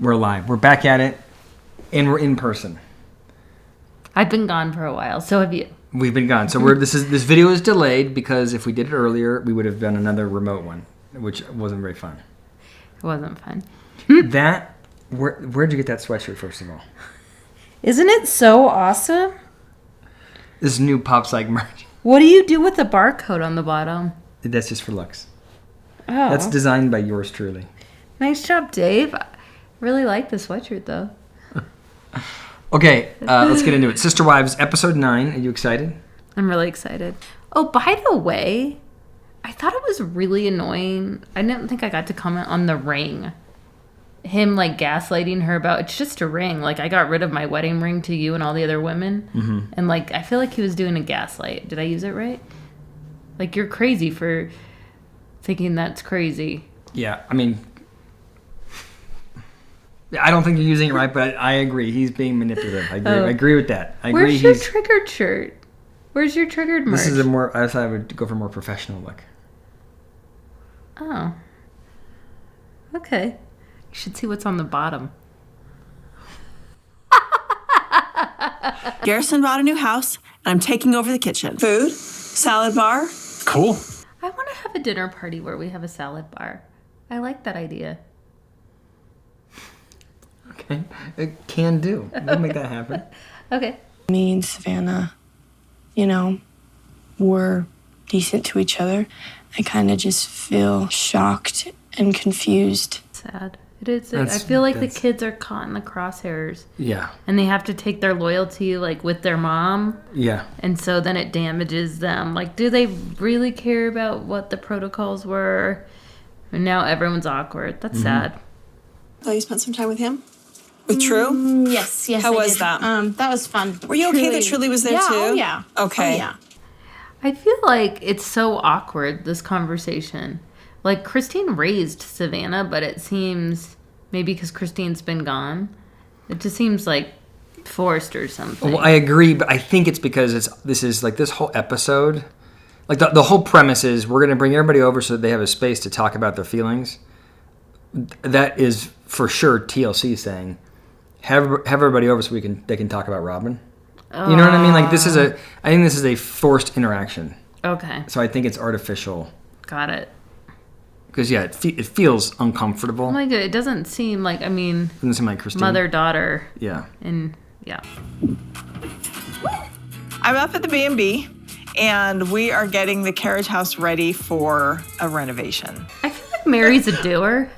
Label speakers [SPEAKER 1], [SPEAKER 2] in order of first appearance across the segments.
[SPEAKER 1] We're live. We're back at it, and we're in person.
[SPEAKER 2] I've been gone for a while. So have you.
[SPEAKER 1] We've been gone. So this video is delayed because if we did it earlier, we would have done another remote one, which wasn't very fun.
[SPEAKER 2] It wasn't fun.
[SPEAKER 1] Where'd you get that sweatshirt, first of all?
[SPEAKER 2] Isn't it so awesome?
[SPEAKER 1] This new PSYCH merch.
[SPEAKER 2] What do you do with the barcode on the bottom?
[SPEAKER 1] That's just for looks.
[SPEAKER 2] Oh.
[SPEAKER 1] That's designed by yours truly.
[SPEAKER 2] Nice job, Dave. I really like the sweatshirt, though.
[SPEAKER 1] Okay, let's get into it. Sister Wives, episode 9. Are you excited?
[SPEAKER 2] I'm really excited. Oh, by the way, I thought it was really annoying. I didn't think I got to comment on the ring. Him, gaslighting her about, it's just a ring. I got rid of my wedding ring to you and all the other women. Mm-hmm. And, I feel like he was doing a gaslight. Did I use it right? You're crazy for thinking that's crazy.
[SPEAKER 1] Yeah, I mean, I don't think you're using it right, but I agree. He's being manipulative. I agree with that.
[SPEAKER 2] Where's your triggered shirt? Where's your triggered merch?
[SPEAKER 1] This is I thought I would go for a more professional look.
[SPEAKER 2] Oh. Okay. You should see what's on the bottom.
[SPEAKER 3] Garrison bought a new house, and I'm taking over the kitchen. Food, salad bar.
[SPEAKER 4] Cool.
[SPEAKER 2] I want to have a dinner party where we have a salad bar. I like that idea.
[SPEAKER 1] Okay. It can do. We'll make that happen.
[SPEAKER 2] Okay.
[SPEAKER 5] Me and Savannah, we're decent to each other. I kind of just feel shocked and confused.
[SPEAKER 2] Sad. It is. I feel like the kids are caught in the crosshairs.
[SPEAKER 1] Yeah.
[SPEAKER 2] And they have to take their loyalty, with their mom.
[SPEAKER 1] Yeah.
[SPEAKER 2] And so then it damages them. Do they really care about what the protocols were? And now everyone's awkward. That's sad.
[SPEAKER 3] Oh, you spent some time with him? With True?
[SPEAKER 6] Yes.
[SPEAKER 3] How was that?
[SPEAKER 6] That was fun.
[SPEAKER 3] Were you okay that Truly was there too?
[SPEAKER 6] Oh, yeah.
[SPEAKER 3] Okay.
[SPEAKER 6] Oh, yeah.
[SPEAKER 2] I feel like it's so awkward, this conversation. Christine raised Savannah, but it seems, maybe because Christine's been gone, it just seems forced or something.
[SPEAKER 1] Well, I agree, but I think it's because this whole episode, the whole premise is we're going to bring everybody over so that they have a space to talk about their feelings. That is for sure TLC saying, have everybody over so they can talk about Robyn. You know what I mean? I think this is a forced interaction.
[SPEAKER 2] Okay.
[SPEAKER 1] So I think it's artificial.
[SPEAKER 2] Got it.
[SPEAKER 1] Because, yeah, it feels uncomfortable.
[SPEAKER 2] It doesn't seem it
[SPEAKER 1] doesn't seem like Christine.
[SPEAKER 2] Mother-daughter.
[SPEAKER 1] Yeah.
[SPEAKER 2] And, yeah.
[SPEAKER 3] I'm up at the B&B, and we are getting the carriage house ready for a renovation.
[SPEAKER 2] I feel like Meri's a doer.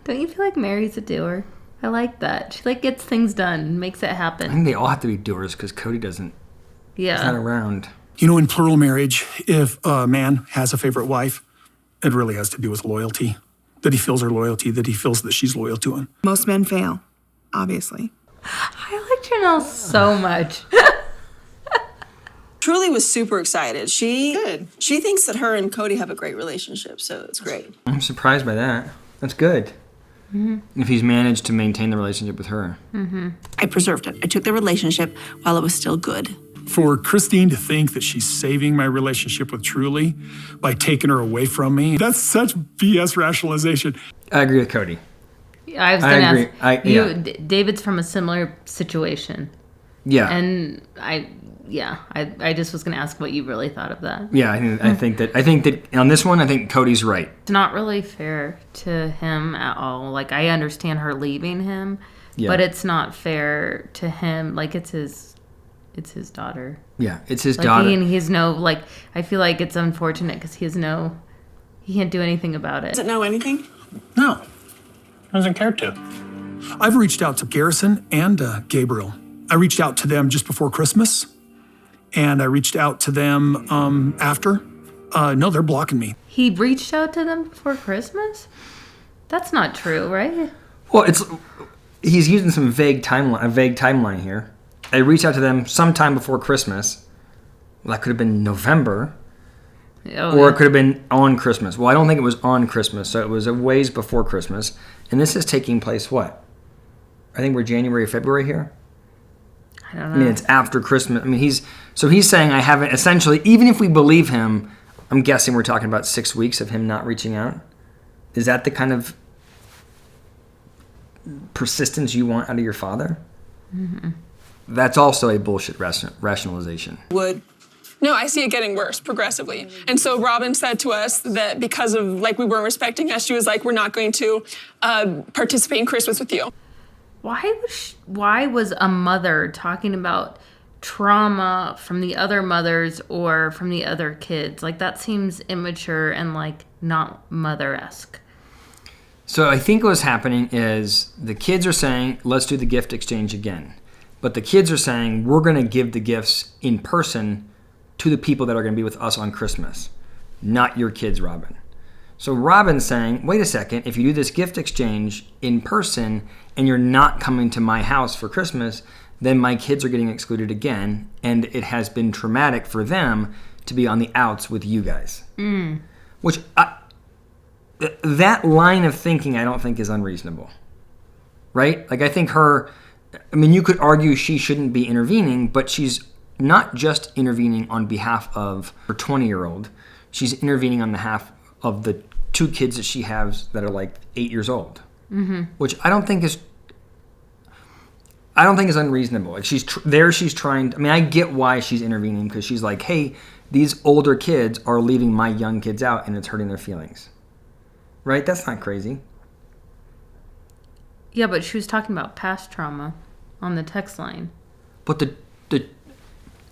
[SPEAKER 2] Don't you feel like Meri's a doer? I like that. She gets things done, makes it happen.
[SPEAKER 1] I think they all have to be doers because Kody doesn't.
[SPEAKER 2] Yeah.
[SPEAKER 1] He's not around.
[SPEAKER 4] In plural marriage, if a man has a favorite wife, it really has to do with loyalty. That he feels her loyalty, that he feels that she's loyal to him.
[SPEAKER 3] Most men fail, obviously.
[SPEAKER 2] I like Janelle so much.
[SPEAKER 3] Truly was super excited. She thinks that her and Kody have a great relationship, so it's great.
[SPEAKER 1] I'm surprised by that. That's good. Mm-hmm. If he's managed to maintain the relationship with her.
[SPEAKER 3] Mm-hmm. I preserved it. I took the relationship while it was still good.
[SPEAKER 4] For Christine to think that she's saving my relationship with Truly by taking her away from me, that's such BS rationalization.
[SPEAKER 1] I agree with Kody.
[SPEAKER 2] I was going to ask you, David's from a similar situation.
[SPEAKER 1] Yeah.
[SPEAKER 2] And I just was going to ask what you really thought of that.
[SPEAKER 1] Yeah, I think that on this one, I think Cody's right.
[SPEAKER 2] It's not really fair to him at all. I understand her leaving him, but it's not fair to him. It's his daughter.
[SPEAKER 1] Yeah, it's his daughter.
[SPEAKER 2] And he has no, I feel like it's unfortunate because he can't do anything about it.
[SPEAKER 3] Doesn't know anything?
[SPEAKER 4] No, doesn't care to. I've reached out to Garrison and Gabriel. I reached out to them just before Christmas, and I reached out to them after. No, they're blocking me.
[SPEAKER 2] He reached out to them before Christmas? That's not true, right?
[SPEAKER 1] Well, he's using a vague timeline here. I reached out to them sometime before Christmas. Well, that could have been November. Or it could have been on Christmas. Well, I don't think it was on Christmas, so it was a ways before Christmas. And this is taking place what? I think we're January, February here.
[SPEAKER 2] I don't know.
[SPEAKER 1] I mean, it's after Christmas. I mean, he's saying I haven't, essentially, even if we believe him, I'm guessing we're talking about 6 weeks of him not reaching out. Is that the kind of persistence you want out of your father? Mm-hmm. That's also a bullshit rationalization.
[SPEAKER 6] No, I see it getting worse progressively. And so Robyn said to us that because of, like, we weren't respecting us, she was like, we're not going to participate in Christmas with you.
[SPEAKER 2] Why was a mother talking about trauma from the other mothers or from the other kids? Like, that seems immature and, like, not mother-esque.
[SPEAKER 1] So I think what's happening is the kids are saying, let's do the gift exchange again. But the kids are saying, we're going to give the gifts in person to the people that are going to be with us on Christmas, not your kids, Robyn. So Robyn's saying, wait a second, if you do this gift exchange in person and you're not coming to my house for Christmas, then my kids are getting excluded again, and it has been traumatic for them to be on the outs with you guys. Which, that line of thinking I don't think is unreasonable, right? Like, I think you could argue she shouldn't be intervening, but she's not just intervening on behalf of her 20-year-old. She's intervening on behalf of the 2 kids that she has that are like 8 years old, which I don't think is unreasonable. Like, she's trying. I mean, I get why she's intervening, because she's like, hey, these older kids are leaving my young kids out, and it's hurting their feelings. Right? That's not crazy.
[SPEAKER 2] Yeah, but she was talking about past trauma on the text line.
[SPEAKER 1] But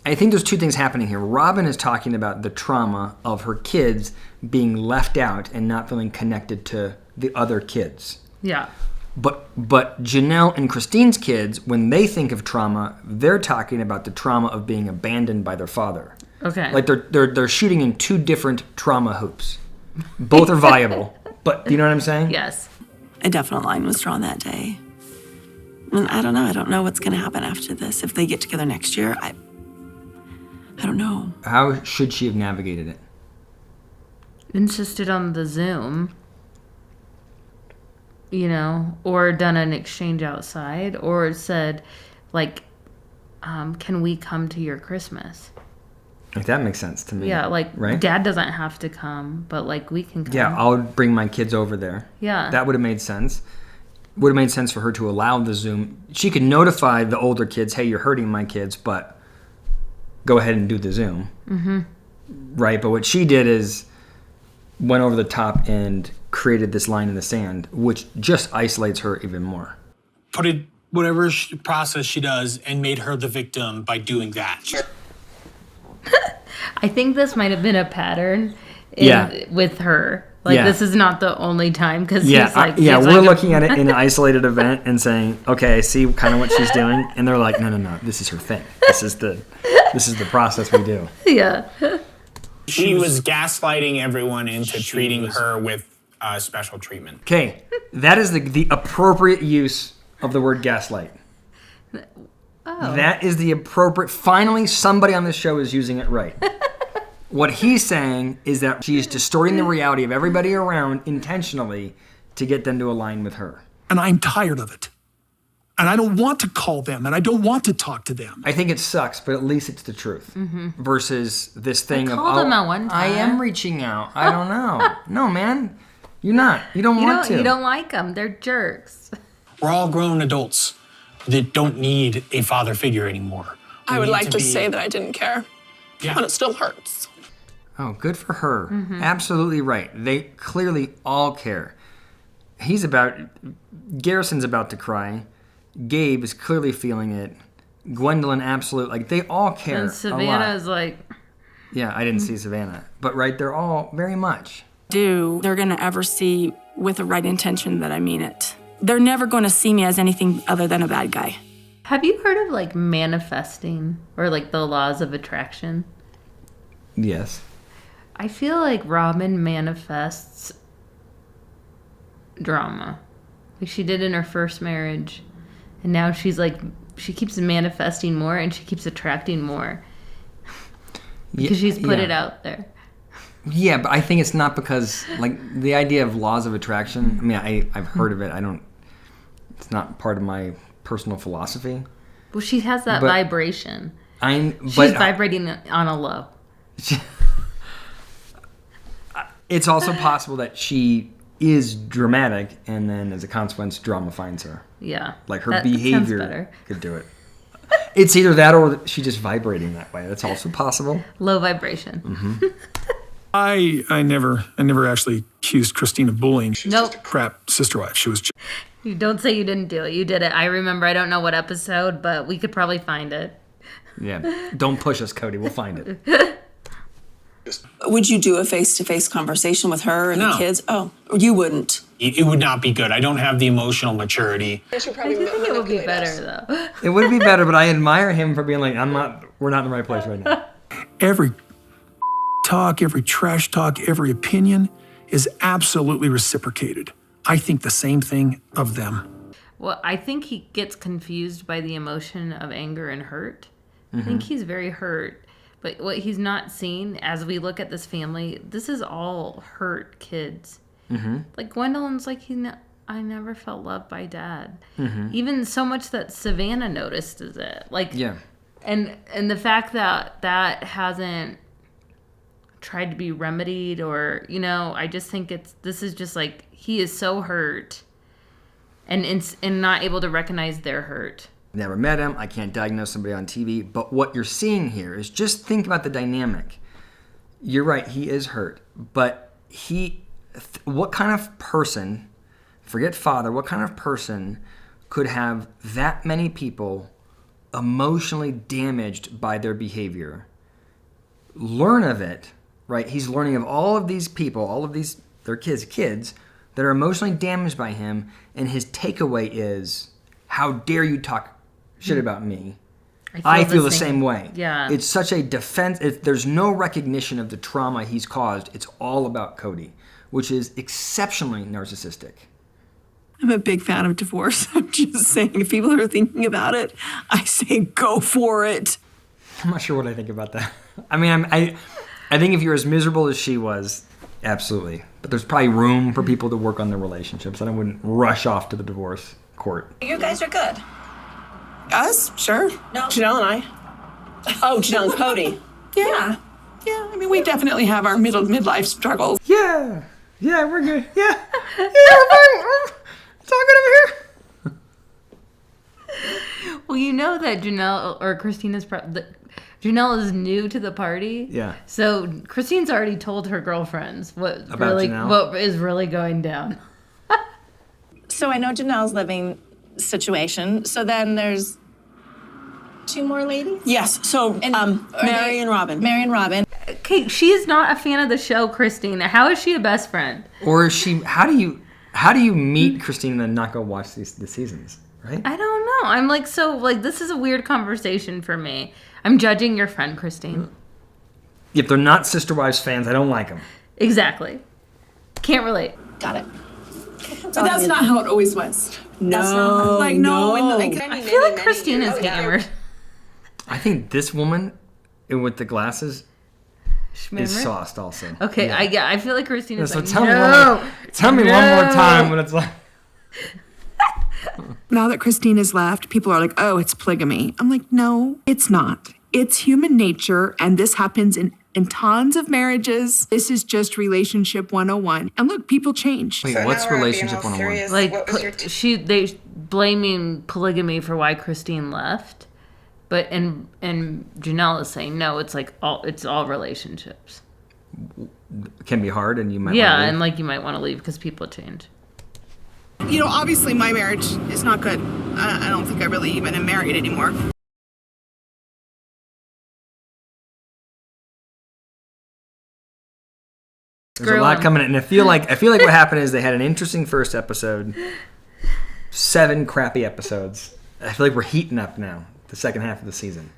[SPEAKER 1] I think there's 2 things happening here. Robyn is talking about the trauma of her kids being left out and not feeling connected to the other kids.
[SPEAKER 2] Yeah.
[SPEAKER 1] But Janelle and Christine's kids, when they think of trauma, they're talking about the trauma of being abandoned by their father.
[SPEAKER 2] Okay.
[SPEAKER 1] Like, they're shooting in 2 different trauma hoops. Both are viable. But do you know what I'm saying?
[SPEAKER 2] Yes.
[SPEAKER 7] A definite line was drawn that day. And I don't know. I don't know what's going to happen after this. If they get together next year, I don't know.
[SPEAKER 1] How should she have navigated it?
[SPEAKER 2] Insisted on the Zoom, or done an exchange outside, or said, like, can we come to your Christmas?
[SPEAKER 1] Like, that makes sense to me.
[SPEAKER 2] Yeah, like,
[SPEAKER 1] right?
[SPEAKER 2] Dad doesn't have to come, but, like, we can come.
[SPEAKER 1] Yeah, I'll bring my kids over there.
[SPEAKER 2] Yeah.
[SPEAKER 1] That would have made sense. Would have made sense for her to allow the Zoom. She could notify the older kids, hey, you're hurting my kids, but go ahead and do the Zoom. Mm-hmm. Right? But what she did is went over the top and created this line in the sand, which just isolates her even more.
[SPEAKER 8] Put it, whatever process she does, and made her the victim by doing that.
[SPEAKER 2] I think this might have been a pattern with her. Like, this is not the only time, because
[SPEAKER 1] we're looking at it in an isolated event and saying, okay, I see kind of what she's doing, and they're like, no, this is her thing. This is the process we do.
[SPEAKER 2] Yeah.
[SPEAKER 8] She was gaslighting everyone into treating her with special treatment.
[SPEAKER 1] Okay, that is the appropriate use of the word gaslight. Oh. That is the appropriate. Finally, somebody on this show is using it right. What he's saying is that she's distorting the reality of everybody around intentionally to get them to align with her.
[SPEAKER 4] And I'm tired of it. And I don't want to call them, and I don't want to talk to them.
[SPEAKER 1] I think it sucks, but at least it's the truth. Mm-hmm. Versus this thing
[SPEAKER 2] I called them at one time.
[SPEAKER 1] I am reaching out. I don't know. No, man. You're not. You don't want to.
[SPEAKER 2] You don't like them. They're jerks.
[SPEAKER 8] We're all grown adults that don't need a father figure anymore.
[SPEAKER 6] I would like to say that I didn't care, but it still hurts.
[SPEAKER 1] Oh, good for her. Mm-hmm. Absolutely right. They clearly all care. Garrison's about to cry. Gabe is clearly feeling it. Gwendolyn, absolutely. They all care.
[SPEAKER 2] And Savannah's like...
[SPEAKER 1] Yeah, I didn't see Savannah. But, they're all very much.
[SPEAKER 5] They're going to ever see with the right intention that I mean it. They're never going to see me as anything other than a bad guy.
[SPEAKER 2] Have you heard of, manifesting or, the laws of attraction?
[SPEAKER 1] Yes.
[SPEAKER 2] I feel like Robyn manifests drama. She did in her first marriage. And now she's she keeps manifesting more and she keeps attracting more. Because she's put it out there.
[SPEAKER 1] Yeah, but I think it's not because, the idea of laws of attraction, I mean, I've heard of it. It's not part of my personal philosophy.
[SPEAKER 2] Well, she has that vibration. She's vibrating on a low.
[SPEAKER 1] It's also possible that she is dramatic, and then as a consequence, drama finds her.
[SPEAKER 2] Yeah.
[SPEAKER 1] Like her
[SPEAKER 2] that sounds
[SPEAKER 1] behavior
[SPEAKER 2] better.
[SPEAKER 1] could do it. It's either that or she's just vibrating that way. That's also possible.
[SPEAKER 2] Low vibration.
[SPEAKER 1] Mm-hmm.
[SPEAKER 4] I never actually accused Christine of bullying. She's
[SPEAKER 2] Nope.
[SPEAKER 4] just a crap sister wife. She was.
[SPEAKER 2] You don't say you didn't do it. You did it. I remember. I don't know what episode, but we could probably find it.
[SPEAKER 1] Yeah. Don't push us, Kody. We'll find it.
[SPEAKER 7] Would you do a face-to-face conversation with her and the kids? Oh, you wouldn't.
[SPEAKER 8] It would not be good. I don't have the emotional maturity.
[SPEAKER 6] I should
[SPEAKER 2] I
[SPEAKER 6] probably
[SPEAKER 2] do think it would be
[SPEAKER 6] manipulate
[SPEAKER 2] better,
[SPEAKER 6] us.
[SPEAKER 2] though.
[SPEAKER 1] It would be better, but I admire him for being like, we're not in the right place right now.
[SPEAKER 4] Every talk, every trash talk, every opinion is absolutely reciprocated. I think the same thing of them.
[SPEAKER 2] Well, I think he gets confused by the emotion of anger and hurt. I think he's very hurt. But what he's not seeing as we look at this family, this is all hurt kids. Mm-hmm. Like Gwendolyn's like, I never felt loved by Dad. Mm-hmm. Even so much that Savannah notices it. Like,
[SPEAKER 1] Yeah.
[SPEAKER 2] And the fact that hasn't tried to be remedied or, I just think this is just like, he is so hurt and not able to recognize their hurt.
[SPEAKER 1] Never met him. I can't diagnose somebody on TV. But what you're seeing here is just think about the dynamic. You're right. He is hurt. But what kind of person, forget father, what kind of person could have that many people emotionally damaged by their behavior? Learn of it, right? He's learning of all of these people, all of these, their kids that are emotionally damaged by him. And his takeaway is, how dare you talk shit about me? I feel the same way.
[SPEAKER 2] Yeah.
[SPEAKER 1] It's such a defense. There's no recognition of the trauma he's caused. It's all about Kody, which is exceptionally narcissistic.
[SPEAKER 7] I'm a big fan of divorce. I'm just saying, if people are thinking about it, I say go for it.
[SPEAKER 1] I'm not sure what I think about that. I mean, I think if you're as miserable as she was, absolutely. But there's probably room for people to work on their relationships, and I wouldn't rush off to the divorce court.
[SPEAKER 9] You guys are good.
[SPEAKER 3] Us? Sure.
[SPEAKER 9] No.
[SPEAKER 3] Janelle and I.
[SPEAKER 9] Oh, Janelle and Kody.
[SPEAKER 3] Yeah. Yeah, I mean, we definitely have our midlife struggles.
[SPEAKER 1] Yeah, we're good. Yeah, we're fine. It's all good over here.
[SPEAKER 2] Well, you know that Janelle or Christina's Janelle is new to the party.
[SPEAKER 1] Yeah.
[SPEAKER 2] So Christine's already told her girlfriends what
[SPEAKER 1] Janelle?
[SPEAKER 2] is really going down.
[SPEAKER 9] So I know Janelle's living situation. So then there's 2 more ladies?
[SPEAKER 7] Yes, so Meri and Robyn.
[SPEAKER 9] Meri and Robyn.
[SPEAKER 2] Okay, she is not a fan of the show, Christine. How is she a best friend?
[SPEAKER 1] Or is she? How do you meet Christine and then not go watch the seasons? Right?
[SPEAKER 2] I don't know. I'm like, this is a weird conversation for me. I'm judging your friend, Christine.
[SPEAKER 1] If they're not Sister Wives fans, I don't like them.
[SPEAKER 2] Exactly. Can't relate.
[SPEAKER 9] Got it.
[SPEAKER 3] But that's not how it always was.
[SPEAKER 7] No,
[SPEAKER 2] I feel like Christine is hammered.
[SPEAKER 1] I think this woman with the glasses
[SPEAKER 2] Schmimmer?
[SPEAKER 1] is sauced also.
[SPEAKER 2] Okay,
[SPEAKER 1] Yeah.
[SPEAKER 2] I feel like Christine is
[SPEAKER 1] So
[SPEAKER 2] like,
[SPEAKER 1] tell
[SPEAKER 2] no.
[SPEAKER 1] me one more time when it's like.
[SPEAKER 10] Now that Christine has left, people are like, oh, it's polygamy. I'm like, no, it's not. It's human nature, and this happens in tons of marriages. This is just relationship 101. And look, people change.
[SPEAKER 1] Wait, what's relationship 101?
[SPEAKER 2] Like, they blaming polygamy for why Christine left, but and Janelle is saying no. It's like it's all relationships.
[SPEAKER 1] Can be hard, and you might.
[SPEAKER 2] And like you might want to leave because people change.
[SPEAKER 10] Obviously my marriage is not good. I don't think I really even am married anymore.
[SPEAKER 1] There's a lot coming in, and I feel like what happened is they had an interesting first episode, 7 crappy episodes. I feel like we're heating up now, the second half of the season.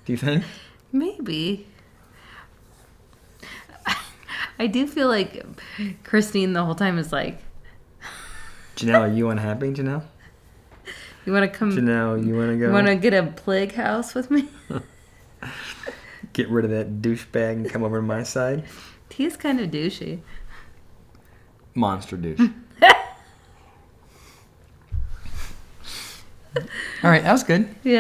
[SPEAKER 1] Do you think?
[SPEAKER 2] Maybe. I do feel like Christine the whole time is like,
[SPEAKER 1] Janelle, are you unhappy, Janelle?
[SPEAKER 2] You want to come?
[SPEAKER 1] Janelle, you want to go?
[SPEAKER 2] You want to get a plague house with me?
[SPEAKER 1] Get rid of that douchebag and come over to my side?
[SPEAKER 2] He's kind of douchey.
[SPEAKER 1] Monster douche. All right, that was good.
[SPEAKER 2] Yeah.